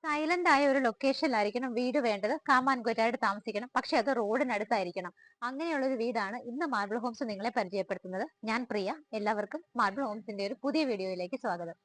Silent ആയ ഒരു ലൊക്കേഷനിലായിരിക്കണം വീട് വേണ്ടത്. കാമാൻകൊറ്റായിട്ട് താമസിക്കണം, പക്ഷെ അത് റോഡിനടുത്തായിരിക്കണം. അങ്ങനെയുള്ള ഒരു വീടാണ് ഇന്ന് മാർബിൾ ഹോംസ് നിങ്ങളെ പരിചയപ്പെടുത്തുന്നത്. ഞാൻ പ്രിയ. എല്ലാവർക്കും മാർബിൾ ഹോംസിന്റെ ഒരു പുതിയ വീഡിയോയിലേക്ക് സ്വാഗതം.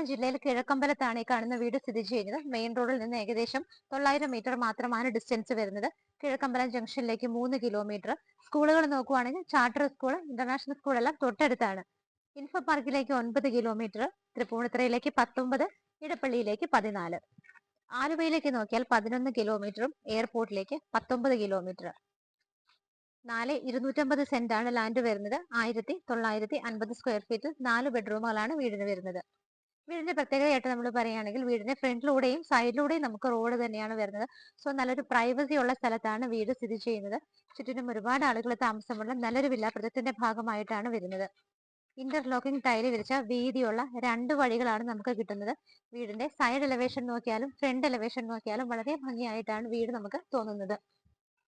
ജില്ലയിൽ കിഴക്കമ്പലത്താണ് ഈ കാണുന്ന വീട് സ്ഥിതി ചെയ്യുന്നത്. മെയിൻ റോഡിൽ നിന്ന് ഏകദേശം 900 മീറ്റർ മാത്രമാണ് ഡിസ്റ്റൻസ് വരുന്നത്. കിഴക്കമ്പലം ജംഗ്ഷനിലേക്ക് 3 കിലോമീറ്റർ. സ്കൂളുകൾ നോക്കുവാണെങ്കിൽ ചാർട്ടർ സ്കൂൾ, ഇന്റർനാഷണൽ സ്കൂൾ എല്ലാം തൊട്ടടുത്താണ്. ഇൻഫോ പാർക്കിലേക്ക് 9 കിലോമീറ്റർ, തൃപ്പൂണിത്തുറയിലേക്ക് 19, ഇടപ്പള്ളിയിലേക്ക് 14. ആലുവയിലേക്ക് നോക്കിയാൽ 11 കിലോമീറ്ററും എയർപോർട്ടിലേക്ക് 19 കിലോമീറ്റർ. 250 സെന്റാണ് ലാൻഡ് വരുന്നത്. 1950 സ്ക്വയർ ഫീറ്റിൽ 4 ബെഡ്റൂമുകളാണ് വീടിന് വരുന്നത്. വീടിന്റെ പ്രത്യേകതയായിട്ട് നമ്മൾ പറയുകയാണെങ്കിൽ വീടിന്റെ ഫ്രണ്ടിലൂടെയും സൈഡിലൂടെയും നമുക്ക് റോഡ് തന്നെയാണ് വരുന്നത്. സോ നല്ലൊരു പ്രൈവസി ഉള്ള സ്ഥലത്താണ് വീട് സ്ഥിതി ചെയ്യുന്നത്. ചുറ്റിനും ഒരുപാട് ആളുകൾ താമസമുള്ള നല്ലൊരു വില്ല പ്രൊജക്ടിന്റെ ഭാഗമായിട്ടാണ് വരുന്നത്. ഇന്റർലോക്കിംഗ് ടൈല് വിരിച്ച വീതിയുള്ള 2 വഴികളാണ് നമുക്ക് കിട്ടുന്നത്. വീടിന്റെ സൈഡ് എലവേഷൻ നോക്കിയാലും ഫ്രണ്ട് എലവേഷൻ നോക്കിയാലും വളരെ ഭംഗിയായിട്ടാണ് വീട് നമുക്ക് തോന്നുന്നത്.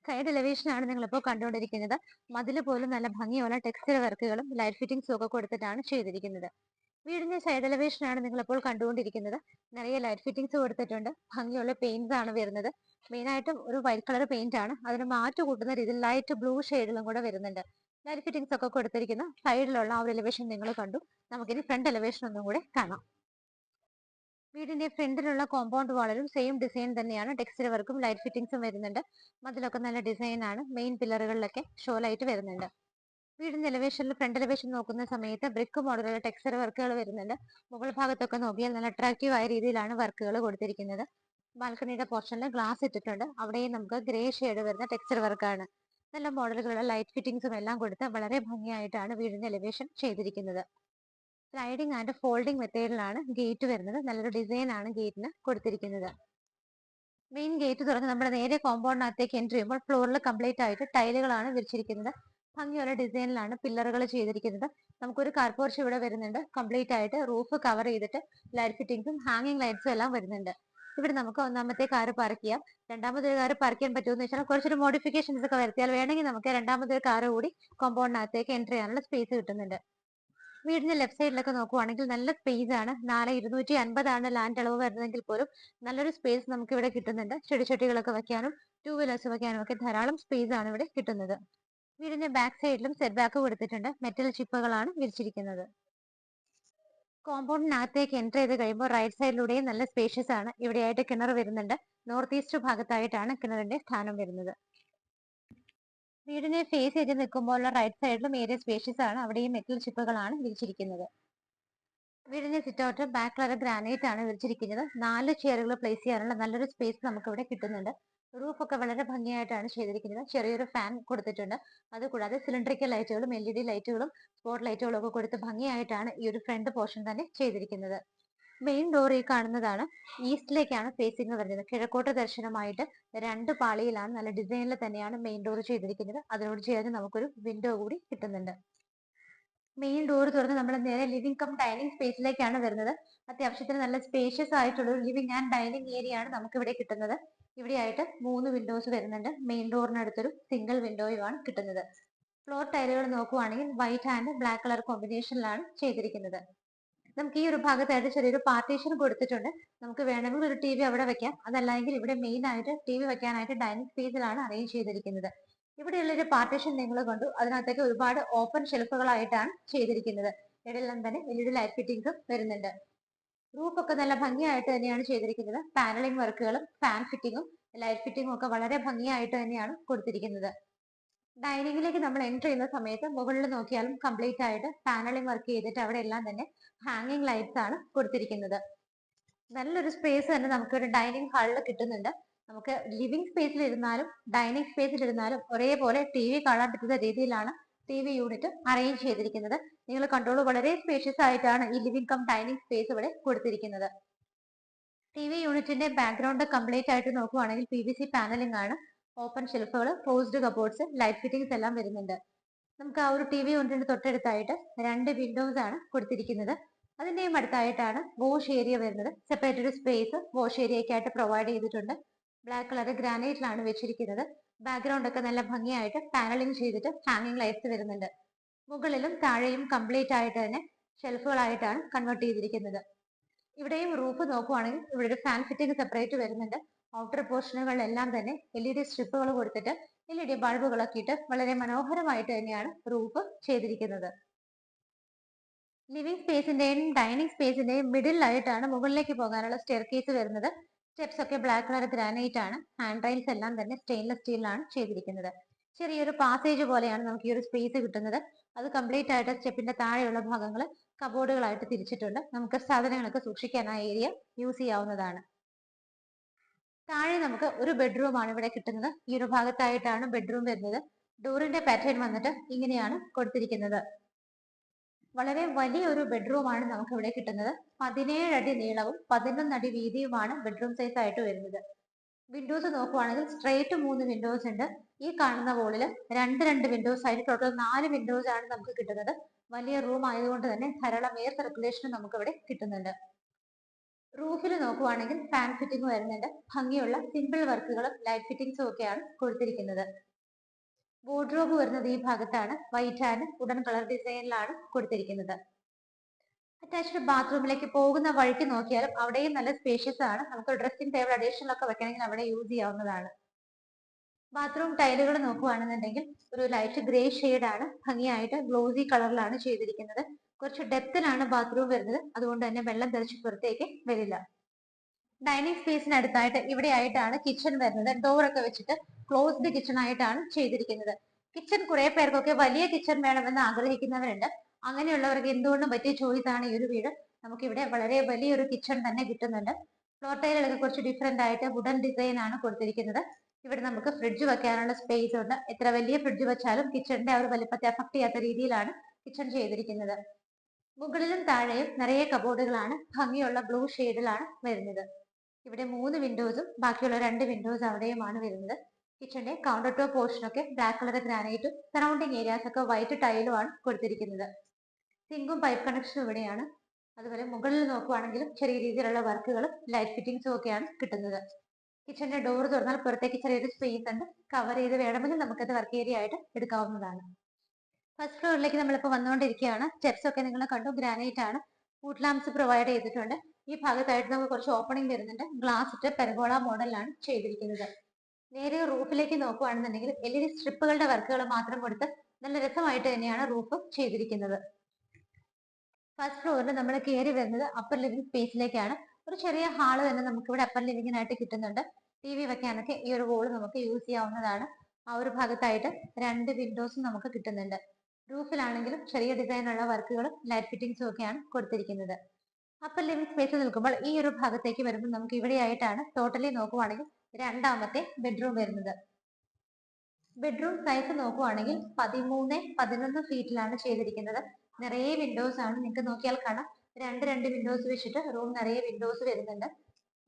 സൈഡ് എലവേഷൻ ആണ് നിങ്ങളിപ്പോൾ കണ്ടുകൊണ്ടിരിക്കുന്നത്. മതില് പോലും നല്ല ഭംഗിയുള്ള ടെക്സ്റ്റൈൽ വർക്കുകളും ലൈറ്റ് ഫിറ്റിംഗ്സും ഒക്കെ കൊടുത്തിട്ടാണ് ചെയ്തിരിക്കുന്നത്. വീടിന്റെ സൈഡ് എലവേഷൻ ആണ് നിങ്ങളിപ്പോൾ കണ്ടുകൊണ്ടിരിക്കുന്നത്. നിറയെ ലൈറ്റ് ഫിറ്റിംഗ്സ് കൊടുത്തിട്ടുണ്ട്. ഭംഗിയുള്ള പെയിന്റ്സ് ആണ് വരുന്നത്. മെയിനായിട്ടും ഒരു വൈറ്റ് കളർ പെയിന്റ് ആണ്. അതിന് മാറ്റ് കൂട്ടുന്ന രീതിയിൽ ലൈറ്റ് ബ്ലൂ ഷെയ്ഡിലും കൂടെ വരുന്നുണ്ട്. ലൈറ്റ് ഫിറ്റിംഗ്സ് ഒക്കെ കൊടുത്തിരിക്കുന്ന സൈഡിലുള്ള ആ ഒരു എലവേഷൻ നിങ്ങൾ കണ്ടു. നമുക്കിനി ഫ്രണ്ട് എലവേഷൻ ഒന്നും കൂടെ കാണാം. വീടിന്റെ ഫ്രണ്ടിലുള്ള കോമ്പൗണ്ട് വാളിലും സെയിം ഡിസൈൻ തന്നെയാണ്. ടെക്സ്റ്റൈൽ വർക്കും ലൈറ്റ് ഫിറ്റിംഗ്സും വരുന്നുണ്ട്. മതിലൊക്കെ നല്ല ഡിസൈൻ ആണ്. മെയിൻ പില്ലറുകളിലൊക്കെ ഷോ ലൈറ്റ് വരുന്നുണ്ട്. വീടിന്റെ എലവേഷനിൽ ഫ്രണ്ട് എലവേഷൻ നോക്കുന്ന സമയത്ത് ബ്രിക്ക് മോഡലുള്ള ടെക്സ്ചർ വർക്കുകൾ വരുന്നുണ്ട്. മുകൾ ഭാഗത്തൊക്കെ നോക്കിയാൽ നല്ല അട്രാക്റ്റീവ് ആയ രീതിയിലാണ് വർക്കുകൾ കൊടുത്തിരിക്കുന്നത്. ബാൽക്കണിയുടെ പോർഷനിൽ ഗ്ലാസ് ഇട്ടിട്ടുണ്ട്. അവിടെയും നമുക്ക് ഗ്രേ ഷെയ്ഡ് വരുന്ന ടെക്സ്ചർ വർക്കാണ്. നല്ല മോഡലുകളുള്ള ലൈറ്റ് ഫിറ്റിംഗ്സും എല്ലാം കൊടുത്ത് വളരെ ഭംഗിയായിട്ടാണ് വീടിന്റെ എലവേഷൻ ചെയ്തിരിക്കുന്നത്. സ്ലൈഡിംഗ് ആൻഡ് ഫോൾഡിംഗ് മെത്തേഡിലാണ് ഗേറ്റ് വരുന്നത്. നല്ലൊരു ഡിസൈൻ ആണ് ഗേറ്റിന് കൊടുത്തിരിക്കുന്നത്. മെയിൻ ഗേറ്റ് തുറന്ന് നമ്മുടെ നേരെ കോമ്പൗണ്ടിനകത്തേക്ക് എൻട്രി ചെയ്യുമ്പോൾ ഫ്ലോറിൽ കംപ്ലീറ്റ് ആയിട്ട് ടൈലുകളാണ് വിരിച്ചിരിക്കുന്നത്. ഭംഗിയുള്ള ഡിസൈനിലാണ് പില്ലറുകൾ ചെയ്തിരിക്കുന്നത്. നമുക്കൊരു കാർ പോർച്ച് ഇവിടെ വരുന്നുണ്ട്. കംപ്ലീറ്റ് ആയിട്ട് റൂഫ് കവർ ചെയ്തിട്ട് ലൈറ്റ് ഫിറ്റിംഗ്സും ഹാങ്ങിങ് ലൈറ്റ്സും എല്ലാം വരുന്നുണ്ട്. ഇവിടെ നമുക്ക് ഒന്നാമത്തെ കാർ പാർക്ക് ചെയ്യാം. രണ്ടാമതൊരു കാർ പാർക്ക് ചെയ്യാൻ പറ്റുമെന്ന് വെച്ചാൽ കുറച്ചൊരു മോഡിഫിക്കേഷൻസ് ഒക്കെ വരുത്തിയാൽ വേണമെങ്കിൽ നമുക്ക് രണ്ടാമതൊരു കാർ കൂടി കോമ്പൗണ്ടിനകത്തേക്ക് എൻട്രി ചെയ്യാനുള്ള സ്പേസ് കിട്ടുന്നുണ്ട്. വീടിന്റെ ലെഫ്റ്റ് സൈഡിലൊക്കെ നോക്കുവാണെങ്കിൽ നല്ല സ്പേസ് ആണ്. 4,250 ആണ് ലാൻഡ് അളവ് വരുന്നതെങ്കിൽ പോലും നല്ലൊരു സ്പേസ് നമുക്ക് ഇവിടെ കിട്ടുന്നുണ്ട്. ചെടിച്ചട്ടികളൊക്കെ വെക്കാനും 2 വീലേഴ്സ് വെക്കാനും ഒക്കെ ധാരാളം സ്പേസ് ആണ് ഇവിടെ കിട്ടുന്നത്. വീടിന്റെ ബാക്ക് സൈഡിലും സെറ്റ് ബാക്ക് കൊടുത്തിട്ടുണ്ട്. മെറ്റൽ ചിപ്പുകളാണ് വിരിച്ചിരിക്കുന്നത്. കോമ്പൗണ്ടിനകത്തേക്ക് എൻട്രി ചെയ്ത് കഴിയുമ്പോൾ റൈറ്റ് സൈഡിലൂടെയും നല്ല സ്പേഷ്യസ് ആണ്. ഇവിടെയായിട്ട് കിണർ വരുന്നുണ്ട്. നോർത്ത് ഈസ്റ്റ് ഭാഗത്തായിട്ടാണ് കിണറിന്റെ സ്ഥാനം വരുന്നത്. വീടിനെ ഫേസ് ചെയ്ത് നിൽക്കുമ്പോൾ റൈറ്റ് സൈഡിലും ഏരിയ സ്പേഷ്യസ് ആണ്. അവിടെയും മെറ്റൽ ചിപ്പുകളാണ് വിരിച്ചിരിക്കുന്നത്. വീടിന്റെ sit out back colour granite ആണ് വിരിച്ചിരിക്കുന്നത്. 4 ചെയറുകൾ പ്ലേസ് ചെയ്യാനുള്ള നല്ലൊരു സ്പേസ് നമുക്ക് ഇവിടെ കിട്ടുന്നുണ്ട്. റൂഫ് ഒക്കെ വളരെ ഭംഗിയായിട്ടാണ് ചെയ്തിരിക്കുന്നത്. ചെറിയൊരു ഫാൻ കൊടുത്തിട്ടുണ്ട്. അതുകൂടാതെ സിലിണ്ടറിക്കൽ ലൈറ്റുകളും LED ലൈറ്റുകളും സ്പോട്ട് ലൈറ്റുകളും ഒക്കെ കൊടുത്ത് ഭംഗിയായിട്ടാണ് ഈ ഒരു ഫ്രണ്ട് പോർഷൻ തന്നെ ചെയ്തിരിക്കുന്നത്. മെയിൻ ഡോർ ഈ കാണുന്നതാണ്. ഈസ്റ്റിലേക്കാണ് ഫേസിംഗ് വരുന്നത്. കിഴക്കോട്ട് ദർശനമായിട്ട് 2 പാളിയിലാണ് നല്ല ഡിസൈനിൽ തന്നെയാണ് മെയിൻ ഡോർ ചെയ്തിരിക്കുന്നത്. അതിനോട് ചേർന്ന് നമുക്കൊരു വിൻഡോ കൂടി കിട്ടുന്നുണ്ട്. മെയിൻ ഡോർ തുറന്ന് നമ്മൾ നേരെ ലിവിംഗ് കം ഡൈനിങ് സ്പേസിലേക്കാണ് വരുന്നത്. അത്യാവശ്യത്തിന് നല്ല സ്പേഷ്യസ് ആയിട്ടുള്ള ഒരു ലിവിംഗ് ആൻഡ് ഡൈനിങ് ഏരിയ ആണ് നമുക്ക് ഇവിടെ കിട്ടുന്നത്. ഇവിടെയായിട്ട് 3 വിൻഡോസ് വരുന്നുണ്ട്. മെയിൻ ഡോറിനടുത്തൊരു സിംഗിൾ വിൻഡോയുമാണ് കിട്ടുന്നത്. ഫ്ലോർ ടൈലുകൾ നോക്കുവാണെങ്കിൽ വൈറ്റ് ആൻഡ് ബ്ലാക്ക് കളർ കോമ്പിനേഷനിലാണ് ചെയ്തിരിക്കുന്നത്. നമുക്ക് ഈ ഒരു ഭാഗത്തായിട്ട് ചെറിയൊരു പാർട്ടീഷൻ കൊടുത്തിട്ടുണ്ട്. നമുക്ക് വേണമെങ്കിൽ ഒരു TV അവിടെ വെക്കാം. അതല്ലെങ്കിൽ ഇവിടെ മെയിൻ ആയിട്ട് TV വെക്കാനായിട്ട് ഡൈനിങ് സ്പേസിലാണ് അറേഞ്ച് ചെയ്തിരിക്കുന്നത്. ഇവിടെയുള്ള ഒരു പാർട്ടീഷൻ നിങ്ങൾ കണ്ടു. അതിനകത്തേക്ക് ഒരുപാട് ഓപ്പൺ ഷെൽഫുകളായിട്ടാണ് ചെയ്തിരിക്കുന്നത്. ഇവിടെയെല്ലാം തന്നെ LED ലൈറ്റ് ഫിറ്റിംഗ്സും വരുന്നുണ്ട്. റൂഫ് ഒക്കെ നല്ല ഭംഗിയായിട്ട് തന്നെയാണ് ചെയ്തിരിക്കുന്നത്. പാനലിംഗ് വർക്കുകളും ഫാൻ ഫിറ്റിംഗും ലൈറ്റ് ഫിറ്റിംഗും ഒക്കെ വളരെ ഭംഗിയായിട്ട് തന്നെയാണ് കൊടുത്തിരിക്കുന്നത്. ഡൈനിങ്ങിലേക്ക് നമ്മൾ എൻ്റർ ചെയ്യുന്ന സമയത്ത് മുകളിൽ നോക്കിയാലും കംപ്ലീറ്റ് ആയിട്ട് പാനലിംഗ് വർക്ക് ചെയ്തിട്ട് അവിടെ എല്ലാം തന്നെ ഹാങ്ങിങ് ലൈറ്റ്സ് ആണ് കൊടുത്തിരിക്കുന്നത്. നല്ലൊരു സ്പേസ് തന്നെ നമുക്ക് ഒരു ഡൈനിങ് ഹാളിൽ കിട്ടുന്നുണ്ട്. നമുക്ക് ലിവിംഗ് സ്പേസിൽ ഇരുന്നാലും ഡൈനിങ് സ്പേസിൽ ഇരുന്നാലും ഒരേപോലെ TV കാണാൻ പറ്റുന്ന രീതിയിലാണ് TV യൂണിറ്റ് അറേഞ്ച് ചെയ്തിരിക്കുന്നത്. നിങ്ങൾ കണ്ടോളൂ, വളരെ സ്പേഷ്യസ് ആയിട്ടാണ് ഈ ലിവിംഗ് കം ഡൈനിങ് സ്പേസ് ഇവിടെ കൊടുത്തിരിക്കുന്നത്. TV യൂണിറ്റിന്റെ ബാക്ക്ഗ്രൗണ്ട് കംപ്ലീറ്റ് ആയിട്ട് നോക്കുവാണെങ്കിൽ PVC പാനലിംഗ് ആണ്. ഓപ്പൺ ഷെൽഫുകൾ, ക്ലോസ്ഡ് കബോർഡ്സ്, ലൈറ്റ് ഫിറ്റിംഗ്സ് എല്ലാം വരുന്നുണ്ട്. നമുക്ക് ആ ഒരു TV യൂണിറ്റിന്റെ തൊട്ടടുത്തായിട്ട് 2 വിൻഡോസ് ആണ് കൊടുത്തിരിക്കുന്നത്. അതിന്റെയും അടുത്തായിട്ടാണ് വാഷ് ഏരിയ വരുന്നത്. സെപ്പറേറ്റ് ഒരു സ്പേസ് വാഷ് ഏരിയയ്ക്കായിട്ട് പ്രൊവൈഡ് ചെയ്തിട്ടുണ്ട്. ബ്ലാക്ക് കളർ ഗ്രാനൈറ്റിലാണ് വെച്ചിരിക്കുന്നത്. ബാക്ക്ഗ്രൗണ്ട് ഒക്കെ നല്ല ഭംഗിയായിട്ട് പാനലിംഗ് ചെയ്തിട്ട് ഹാങ്ങിങ് ലൈറ്റ്സ് വരുന്നുണ്ട്. മുകളിലും താഴെയും കംപ്ലീറ്റ് ആയിട്ട് തന്നെ ഷെൽഫുകളായിട്ടാണ് കൺവേർട്ട് ചെയ്തിരിക്കുന്നത്. ഇവിടെയും റൂഫ് നോക്കുവാണെങ്കിൽ ഇവിടെ ഒരു ഫാൻ ഫിറ്റിംഗ് സെപ്പറേറ്റ് വരുന്നുണ്ട്. ഔട്ടർ പോർഷനുകളിലെല്ലാം തന്നെ LED സ്ട്രിപ്പുകൾ കൊടുത്തിട്ട് LED ബൾബുകളൊക്കെ ഇട്ട് വളരെ മനോഹരമായിട്ട് തന്നെയാണ് റൂഫ് ചെയ്തിരിക്കുന്നത്. ലിവിംഗ് സ്പേസിന്റെയും ഡൈനിങ് സ്പേസിന്റെയും മിഡിലായിട്ടാണ് മുകളിലേക്ക് പോകാനുള്ള സ്റ്റെയർ കേസ് വരുന്നത്. സ്റ്റെപ്സ് ഒക്കെ ബ്ലാക്ക് കളർ ഗ്രാനൈറ്റ് ആണ്. ഹാൻഡ് റൈൽസ് എല്ലാം തന്നെ സ്റ്റെയിൻലെസ് സ്റ്റീലിലാണ് ചെയ്തിരിക്കുന്നത്. ചെറിയൊരു പാസേജ് പോലെയാണ് നമുക്ക് ഈ ഒരു സ്പേസ് കിട്ടുന്നത്. അത് കംപ്ലീറ്റ് ആയിട്ട് സ്റ്റെപ്പിന്റെ താഴെയുള്ള ഭാഗങ്ങൾ കബോർഡുകളായിട്ട് തിരിച്ചിട്ടുണ്ട്. നമുക്ക് സാധനങ്ങളൊക്കെ സൂക്ഷിക്കാൻ ആ ഏരിയ യൂസ് ചെയ്യാവുന്നതാണ്. താഴെ നമുക്ക് ഒരു ബെഡ്റൂം ആണ് ഇവിടെ കിട്ടുന്നത്. ഈ ഒരു ഭാഗത്തായിട്ടാണ് ബെഡ്റൂം വരുന്നത്. ഡോറിന്റെ പാറ്റേൺ വന്നിട്ട് ഇങ്ങനെയാണ് കൊടുത്തിരിക്കുന്നത്. വളരെ വലിയൊരു ബെഡ്റൂം ആണ് നമുക്ക് ഇവിടെ കിട്ടുന്നത്. 17 അടി നീളവും 11 അടി വീതിയുമാണ് ബെഡ്റൂം സൈസ് ആയിട്ട് വരുന്നത്. വിൻഡോസ് നോക്കുവാണെങ്കിൽ സ്ട്രേറ്റ് 3 വിൻഡോസ് ഉണ്ട്. ഈ കാണുന്ന വോളിൽ രണ്ട് വിൻഡോസ് ആയിട്ട് ടോട്ടൽ 4 വിൻഡോസ് ആണ് നമുക്ക് കിട്ടുന്നത്. വലിയ റൂം ആയതുകൊണ്ട് തന്നെ ധാരാളം എയർ സർക്കുലേഷൻ നമുക്ക് ഇവിടെ കിട്ടുന്നുണ്ട്. റൂഫിൽ നോക്കുവാണെങ്കിൽ ഫാൻ ഫിറ്റിംഗ് വരുന്നുണ്ട്. ഭംഗിയുള്ള സിമ്പിൾ വർക്കുകളും ലൈറ്റ് ഫിറ്റിംഗ്സും ഒക്കെയാണ് കൊടുത്തിരിക്കുന്നത്. വാർഡ്രോബ് വരുന്നത് ഈ ഭാഗത്താണ്. വൈറ്റ് ആൻഡ് വുഡൻ കളർ ഡിസൈനിലാണ് കൊടുത്തിരിക്കുന്നത്. അറ്റാച്ച്ഡ് ബാത്റൂമിലേക്ക് പോകുന്ന വഴിക്ക് നോക്കിയാലും അവിടെയും നല്ല സ്പേഷ്യസ് ആണ്. നമുക്ക് ഡ്രസ്സിംഗ് ടേബിൾ അഡീഷണൽ ഒക്കെ വെക്കണമെങ്കിൽ അവിടെ യൂസ് ചെയ്യാവുന്നതാണ്. ബാത്റൂം ടൈലുകൾ നോക്കുകയാണെന്നുണ്ടെങ്കിൽ ഒരു ലൈറ്റ് ഗ്രേ ആണ്. ഭംഗിയായിട്ട് ഗ്ലോസി കളറിലാണ് ചെയ്തിരിക്കുന്നത്. കുറച്ച് ഡെപ്തിലാണ് ബാത്റൂം വരുന്നത്. അതുകൊണ്ട് തന്നെ വെള്ളം തെറിച്ച് പുറത്തേക്ക് വരില്ല. ഡൈനിങ് സ്പേസിന് അടുത്തായിട്ട് ഇവിടെ ആയിട്ടാണ് കിച്ചൺ വരുന്നത്. ഡോറൊക്കെ വെച്ചിട്ട് ക്ലോസ്ഡ് കിച്ചൺ ആയിട്ടാണ് ചെയ്തിരിക്കുന്നത്. കിച്ചൺ കുറെ പേർക്കൊക്കെ വലിയ കിച്ചൺ വേണമെന്ന് ആഗ്രഹിക്കുന്നവരുണ്ട്. അങ്ങനെയുള്ളവർക്ക് എന്തുകൊണ്ടും പറ്റിയ ചോയ്സ് ആണ് ഈ ഒരു വീട്. നമുക്കിവിടെ വളരെ വലിയൊരു കിച്ചൺ തന്നെ കിട്ടുന്നുണ്ട്. ഫ്ലോർ ടൈലുകളൊക്കെ കുറച്ച് ഡിഫറെന്റ് ആയിട്ട് വുഡൻ ഡിസൈൻ ആണ് കൊടുത്തിരിക്കുന്നത്. ഇവിടെ നമുക്ക് ഫ്രിഡ്ജ് വെക്കാനുള്ള സ്പേസ് ഉണ്ട്. എത്ര വലിയ ഫ്രിഡ്ജ് വെച്ചാലും കിച്ചണിന്റെ ആ ഒരു വലിപ്പത്തെ അഫക്ട് ചെയ്യാത്ത രീതിയിലാണ് കിച്ചൺ ചെയ്തിരിക്കുന്നത്. മുകളിലും താഴെയും നിറയെ കബോർഡുകളാണ്. ഭംഗിയുള്ള ബ്ലൂ ഷെയ്ഡിലാണ് വരുന്നത്. ഇവിടെ 3 വിൻഡോസും ബാക്കിയുള്ള 2 വിൻഡോസ് അവിടെയുമാണ് വരുന്നത്. കിച്ചന്റെ കൗണ്ടർ ടോപ്പ് പോർഷനൊക്കെ ബ്ലാക്ക് കളർ ഗ്രാനൈറ്റും സറൗണ്ടിങ് ഏരിയാസ് ഒക്കെ വൈറ്റ് ടൈലും ആണ് കൊടുത്തിരിക്കുന്നത്. സിങ്കും പൈപ്പ് കണക്ഷനും ഇവിടെയാണ്. അതുപോലെ മുകളിൽ നോക്കുവാണെങ്കിലും ചെറിയ രീതിയിലുള്ള വർക്കുകളും ലൈറ്റ് ഫിറ്റിംഗ്സും ഒക്കെയാണ് കിട്ടുന്നത്. കിച്ചന്റെ ഡോർ തുറന്നാൽ പുറത്തേക്ക് ചെറിയൊരു സ്പേസ് ഉണ്ട്. കവർ ചെയ്ത് വേണമെങ്കിൽ നമുക്കത് വർക്ക് ഏരിയ ആയിട്ട് എടുക്കാവുന്നതാണ്. ഫസ്റ്റ് ഫ്ലോറിലേക്ക് നമ്മളിപ്പോൾ വന്നുകൊണ്ടിരിക്കുകയാണ്. സ്റ്റെപ്സ് ഒക്കെ നിങ്ങൾ കണ്ടു, ഗ്രാനൈറ്റ് ആണ്. ഫുഡ് ലാംപ്സ് പ്രൊവൈഡ് ചെയ്തിട്ടുണ്ട്. ഈ ഭാഗത്തായിട്ട് നമുക്ക് കുറച്ച് ഓപ്പണിംഗ് വരുന്നുണ്ട്. ഗ്ലാസ് ഇട്ട് പെർഗോള മോഡലാണ് ചെയ്തിരിക്കുന്നത്. നേരെ റൂഫിലേക്ക് നോക്കുകയാണെന്നുണ്ടെങ്കിൽ LED സ്ട്രിപ്പുകളുടെ വർക്കുകൾ മാത്രം കൊടുത്ത് നല്ല രസമായിട്ട് തന്നെയാണ് റൂഫ് ചെയ്തിരിക്കുന്നത്. ഫസ്റ്റ് ഫ്ലോറിൽ നമ്മൾ കയറി വരുന്നത് അപ്പർ ലിവിംഗ് സ്പേസിലേക്കാണ്. ഒരു ചെറിയ ഹാള് തന്നെ നമുക്ക് ഇവിടെ അപ്പർ ലിവിംഗിനായിട്ട് കിട്ടുന്നുണ്ട്. TV വെക്കാനൊക്കെ ഈ ഒരു വോള് നമുക്ക് യൂസ് ചെയ്യാവുന്നതാണ്. ആ ഒരു ഭാഗത്തായിട്ട് 2 വിൻഡോസും നമുക്ക് കിട്ടുന്നുണ്ട്. റൂഫിലാണെങ്കിലും ചെറിയ ഡിസൈനുള്ള വർക്കുകളും ലൈറ്റ് ഫിറ്റിംഗ്സും ഒക്കെയാണ് കൊടുത്തിരിക്കുന്നത്. അപ്പർ ലിവിംഗ് സ്പേസ് നിൽക്കുമ്പോൾ ഈ ഒരു ഭാഗത്തേക്ക് വരുമ്പോൾ നമുക്ക് ഇവിടെയായിട്ടാണ് ടോട്ടലി നോക്കുവാണെങ്കിൽ രണ്ടാമത്തെ ബെഡ്റൂം വരുന്നത്. ബെഡ്റൂം സൈസ് നോക്കുവാണെങ്കിൽ 13-11 ഫീറ്റിലാണ് ചെയ്തിരിക്കുന്നത്. നിറയെ വിൻഡോസ് ആണ്. നിങ്ങൾക്ക് നോക്കിയാൽ കാണാം, രണ്ട് വിൻഡോസ് വെച്ചിട്ട് റൂം നിറയെ വിൻഡോസ് വരുന്നുണ്ട്.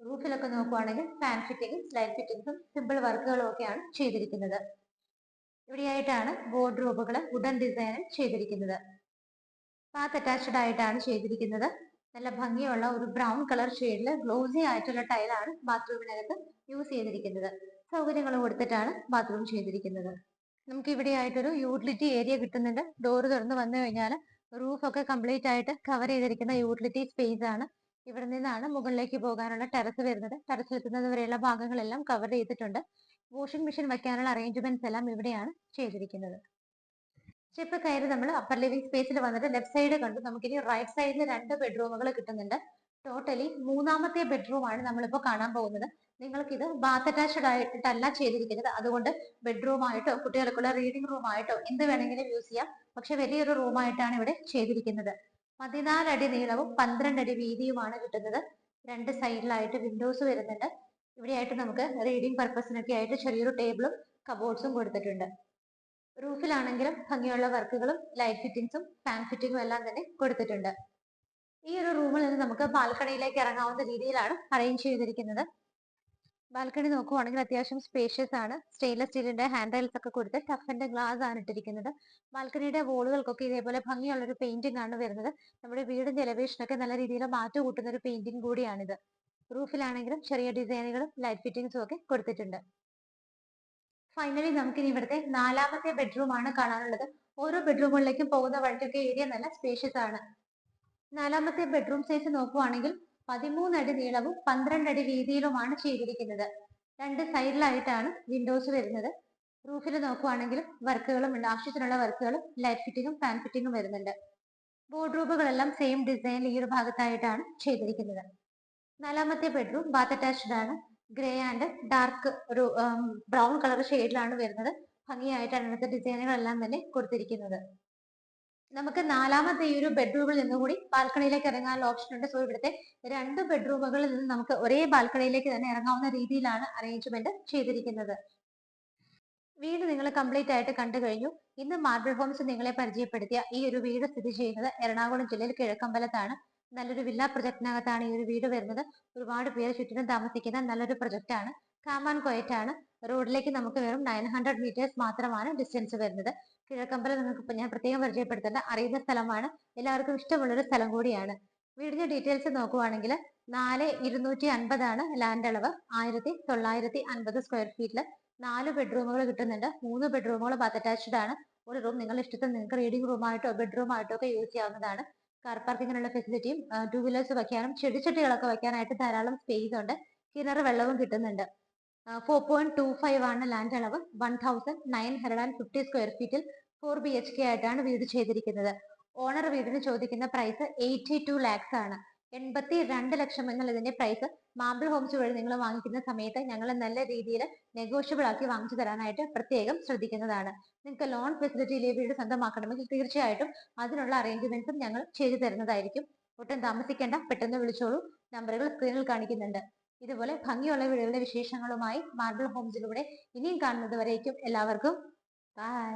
റൂഫിലൊക്കെ നോക്കുവാണെങ്കിൽ ഫാൻ ഫിറ്റിംഗും ലൈറ്റ് ഫിറ്റിംഗ്സും സിമ്പിൾ വർക്കുകളും ഒക്കെയാണ് ചെയ്തിരിക്കുന്നത്. ഇവിടെയായിട്ടാണ് വാർഡ്രോബുകൾ വുഡൻ ഡിസൈനിൽ ചെയ്തിരിക്കുന്നത്. ബാത്ത് അറ്റാച്ച്ഡ് ആയിട്ടാണ് ചെയ്തിരിക്കുന്നത്. നല്ല ഭംഗിയുള്ള ഒരു ബ്രൗൺ കളർ ഷെയ്ഡിൽ ഗ്ലോസി ആയിട്ടുള്ള ടൈലാണ് ബാത്റൂമിനകത്ത് യൂസ് ചെയ്തിരിക്കുന്നത്. സൗകര്യങ്ങൾ കൊടുത്തിട്ടാണ് ബാത്റൂം ചെയ്തിരിക്കുന്നത്. നമുക്ക് ഇവിടെ ആയിട്ടൊരു യൂട്ടിലിറ്റി ഏരിയ കിട്ടുന്നുണ്ട്. ഡോർ തുറന്ന് വന്നു കഴിഞ്ഞാൽ റൂഫ് ഒക്കെ കംപ്ലീറ്റ് ആയിട്ട് കവർ ചെയ്തിരിക്കുന്ന യൂട്ടിലിറ്റി സ്പേസ് ആണ്. ഇവിടെ നിന്നാണ് മുകളിലേക്ക് പോകാനുള്ള ടെറസ് വരുന്നത്. ടെറസിൽ എത്തുന്നത് വരെയുള്ള ഭാഗങ്ങളെല്ലാം കവർ ചെയ്തിട്ടുണ്ട്. വാഷിംഗ് മെഷീൻ വെക്കാനുള്ള അറേഞ്ച്മെന്റ്സ് എല്ലാം ഇവിടെയാണ് ചെയ്തിരിക്കുന്നത്. സ്റ്റെപ്പ് കയറി നമ്മൾ അപ്പർ ലിവിംഗ് സ്പേസിൽ വന്നിട്ട് ലെഫ്റ്റ് സൈഡ് കണ്ടു. നമുക്കിനി റൈറ്റ് സൈഡിൽ 2 ബെഡ്റൂമുകൾ കിട്ടുന്നുണ്ട്. ടോട്ടലി മൂന്നാമത്തെ ബെഡ്റൂം ആണ് നമ്മളിപ്പോൾ കാണാൻ പോകുന്നത്. നിങ്ങൾക്ക് ഇത് ബാത്ത് അറ്റാച്ച്ഡ് ആയിട്ടല്ല ചെയ്തിരിക്കുന്നത്, അതുകൊണ്ട് ബെഡ്റൂം ആയിട്ടോ കുട്ടികൾക്കുള്ള റീഡിംഗ് റൂം ആയിട്ടോ എന്ത് വേണമെങ്കിലും യൂസ് ചെയ്യാം. പക്ഷെ വലിയൊരു റൂം ആയിട്ടാണ് ഇവിടെ ചെയ്തിരിക്കുന്നത്. 14 അടി നീളവും 12 അടി വീതിയുമാണ് കിട്ടുന്നത്. രണ്ട് സൈഡിലായിട്ട് വിൻഡോസ് വരുന്നുണ്ട്. ഇവിടെയായിട്ട് നമുക്ക് റീഡിംഗ് പർപ്പസിനൊക്കെ ആയിട്ട് ചെറിയൊരു ടേബിളും കബോർഡ്സും കൊടുത്തിട്ടുണ്ട്. റൂഫിലാണെങ്കിലും ഭംഗിയുള്ള വർക്കുകളും ലൈറ്റ് ഫിറ്റിംഗ്സും ഫാൻ ഫിറ്റിംഗും എല്ലാം തന്നെ കൊടുത്തിട്ടുണ്ട്. ഈ ഒരു റൂമിൽ നിന്ന് നമുക്ക് ബാൽക്കണിയിലേക്ക് ഇറങ്ങാവുന്ന രീതിയിലാണ് അറേഞ്ച് ചെയ്തിരിക്കുന്നത്. ബാൽക്കണി നോക്കുവാണെങ്കിൽ അത്യാവശ്യം സ്പേഷ്യസ് ആണ്. സ്റ്റെയിൻലെസ് സ്റ്റീലിന്റെ ഹാൻഡ് റെയിൽസ് ഒക്കെ കൊടുത്ത് ടഫിന്റെ ഗ്ലാസ് ആണ് ഇട്ടിരിക്കുന്നത്. ബാൽക്കണിയുടെ വോളുകൾക്കൊക്കെ ഇതേപോലെ ഭംഗിയുള്ള ഒരു പെയിന്റിംഗ് ആണ് വരുന്നത്. നമ്മുടെ വീടിന്റെ എലവേഷനൊക്കെ നല്ല രീതിയിൽ മാറ്റം കൂട്ടുന്ന ഒരു പെയിന്റിംഗ് കൂടിയാണിത്. റൂഫിലാണെങ്കിലും ചെറിയ ഡിസൈനുകളും ലൈറ്റ് ഫിറ്റിംഗ്സും ഒക്കെ കൊടുത്തിട്ടുണ്ട്. ഫൈനലി നമുക്കിനി ഇവിടുത്തെ നാലാമത്തെ ബെഡ്റൂം ആണ് കാണാനുള്ളത്. ഓരോ ബെഡ്റൂമുകളിലേക്കും പോകുന്ന വഴിക്കൊക്കെ ഏരിയ നല്ല സ്പേഷ്യസ് ആണ്. നാലാമത്തെ ബെഡ്റൂം സൈസ് നോക്കുവാണെങ്കിൽ 13 അടി നീളവും 12 അടി വീതിയിലുമാണ് ചെയ്തിരിക്കുന്നത്. രണ്ട് സൈഡിലായിട്ടാണ് വിൻഡോസ് വരുന്നത്. റൂഫിൽ നോക്കുവാണെങ്കിൽ വർക്കുകളും ഉണ്ട്, ആവശ്യത്തിനുള്ള വർക്കുകളും ലൈറ്റ് ഫിറ്റിംഗും ഫാൻ ഫിറ്റിംഗും വരുന്നുണ്ട്. ബോർഡ്റൂമുകളെല്ലാം സെയിം ഡിസൈനിൽ ഈ ഒരു ഭാഗത്തായിട്ടാണ് ചെയ്തിരിക്കുന്നത്. നാലാമത്തെ ബെഡ്റൂം ബാത്ത് അറ്റാച്ച്ഡ് ആണ്. ഗ്രേ ആൻഡ് ഡാർക്ക് ഒരു ബ്രൗൺ കളർ ഷെയ്ഡിലാണ് വരുന്നത്. ഭംഗിയായിട്ടാണ് ഇവിടുത്തെ ഡിസൈനുകളെല്ലാം തന്നെ കൊടുത്തിരിക്കുന്നത്. നമുക്ക് നാലാമത്തെ ഈ ഒരു ബെഡ്റൂമിൽ നിന്നുകൂടി ബാൽക്കണിയിലേക്ക് ഇറങ്ങാനുള്ള ഓപ്ഷൻ ഉണ്ട്. സോ ഇവിടുത്തെ രണ്ട് ബെഡ്റൂമുകളിൽ നിന്ന് നമുക്ക് ഒരേ ബാൽക്കണിയിലേക്ക് തന്നെ ഇറങ്ങാവുന്ന രീതിയിലാണ് അറേഞ്ച്മെന്റ് ചെയ്തിരിക്കുന്നത്. വീട് നിങ്ങൾ കംപ്ലീറ്റ് ആയിട്ട് കണ്ടു കഴിഞ്ഞു. ഇന്ന് മാർബിൾ ഹോംസ് നിങ്ങളെ പരിചയപ്പെടുത്തിയ ഈ ഒരു വീട് സ്ഥിതി ചെയ്യുന്നത് എറണാകുളം ജില്ലയിൽ കിഴക്കമ്പലത്താണ്. നല്ലൊരു വില്ല പ്രൊജക്ടിനകത്താണ് ഈ ഒരു വീട് വരുന്നത്. ഒരുപാട് പേര് ചുറ്റിനും താമസിക്കുന്ന നല്ലൊരു പ്രൊജക്ട് ആണ്. കാം ആൻഡ് ക്വയറ്റ് ആണ്. റോഡിലേക്ക് നമുക്ക് വെറും 900 മീറ്റേഴ്സ് മാത്രമാണ് ഡിസ്റ്റൻസ് വരുന്നത്. കിഴക്കമ്പലം നിങ്ങൾക്ക് ഞാൻ പ്രത്യേകം പരിചയപ്പെടുത്തേണ്ട അറിയുന്ന സ്ഥലമാണ്. എല്ലാവർക്കും ഇഷ്ടമുള്ളൊരു സ്ഥലം കൂടിയാണ്. വീടിന്റെ ഡീറ്റെയിൽസ് നോക്കുവാണെങ്കിൽ 4,250 ആണ് ലാൻഡ് അളവ്. 1,950 സ്ക്വയർ ഫീറ്റില് 4 ബെഡ്റൂമുകൾ കിട്ടുന്നുണ്ട്. 3 ബെഡ്റൂമുകൾ ബാത്ത് അറ്റാച്ച്ഡ് ആണ്. ഒരു റൂം നിങ്ങളുടെ ഇഷ്ടത്തിൽ നിങ്ങൾക്ക് റീഡിംഗ് റൂം ആയിട്ടോ ബെഡ്റൂം ആയിട്ടോ ഒക്കെ യൂസ് ചെയ്യാവുന്നതാണ്. കാർ പാർക്കിങ്ങിനുള്ള ഫെസിലിറ്റിയും 2 വീലേഴ്സ് വയ്ക്കാനും ചെടിച്ചട്ടികളൊക്കെ വയ്ക്കാനായിട്ട് ധാരാളം സ്പേസ് ഉണ്ട്. കിണർ വെള്ളവും കിട്ടുന്നുണ്ട്. 4.25 ആണ് ലാൻഡ് അളവ്. 1,950 സ്ക്വയർ ഫീറ്റിൽ 4 BHK ആയിട്ടാണ് വീട് ചെയ്തിരിക്കുന്നത്. ഓണർ വീടിന് ചോദിക്കുന്ന പ്രൈസ് 82 lakhs ആണ്. 82 ലക്ഷം എന്നുള്ള ഇതിന്റെ പ്രൈസ് മാർബിൾ ഹോംസ് വഴി നിങ്ങൾ വാങ്ങിക്കുന്ന സമയത്ത് ഞങ്ങൾ നല്ല രീതിയിൽ നെഗോഷ്യബിൾ ആക്കി വാങ്ങിച്ചു തരാനായിട്ട് പ്രത്യേകം ശ്രദ്ധിക്കുന്നതാണ്. നിങ്ങൾക്ക് ലോൺ ഫെസിലിറ്റിയിൽ വീട് സ്വന്തമാക്കണമെങ്കിൽ തീർച്ചയായിട്ടും അതിനുള്ള അറേഞ്ച്മെന്റ്സും ഞങ്ങൾ ചെയ്തു തരുന്നതായിരിക്കും. ഒട്ടും താമസിക്കേണ്ട, പെട്ടെന്ന് വിളിച്ചോളൂ. നമ്പറുകൾ സ്ക്രീനിൽ കാണിക്കുന്നുണ്ട്. ഇതുപോലെ ഭംഗിയുള്ള വീടുകളുടെ വിശേഷങ്ങളുമായി മാർബിൾ ഹോംസിലൂടെ ഇനിയും കാണുന്നത് വരേക്കും എല്ലാവർക്കും ബൈ.